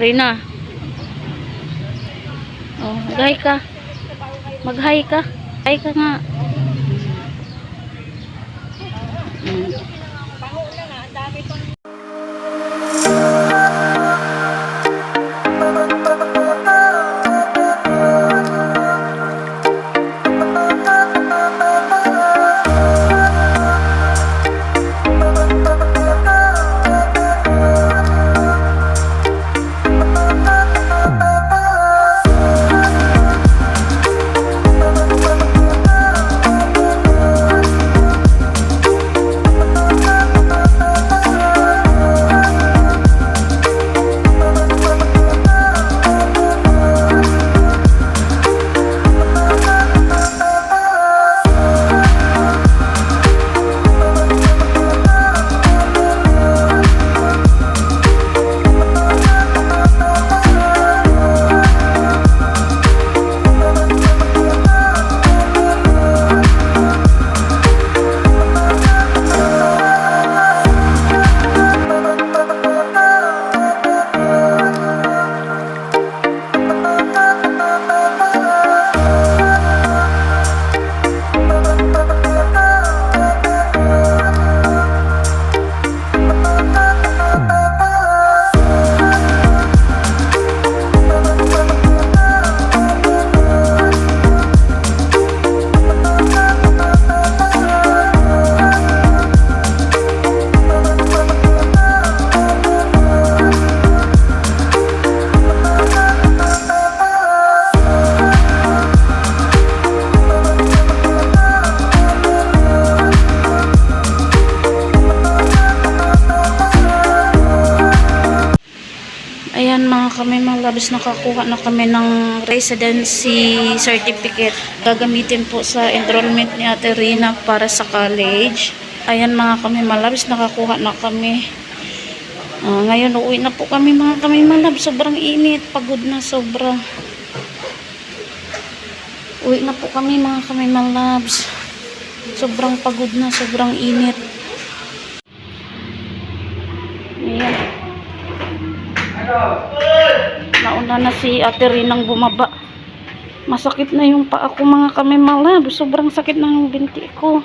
Rina. Oh, mag-hi ka. Mag-hi ka. Hi ka nga. Ayan mga kami mga labis, nakakuha na kami ng residency certificate. Gagamitin po sa enrollment ni Ate Rina para sa college. Ayan mga kami mga labis, nakakuha na kami. Ngayon uuwi na po kami mga kami mga labis. Sobrang init, pagod na sobra. Uwi na po kami mga kami mga labis. Sobrang pagod na, sobrang init. Ayan. Nauna na si Ate Rinang bumaba. Masakit na yung paa ko mga kami malab. Sobrang sakit na yung binti ko.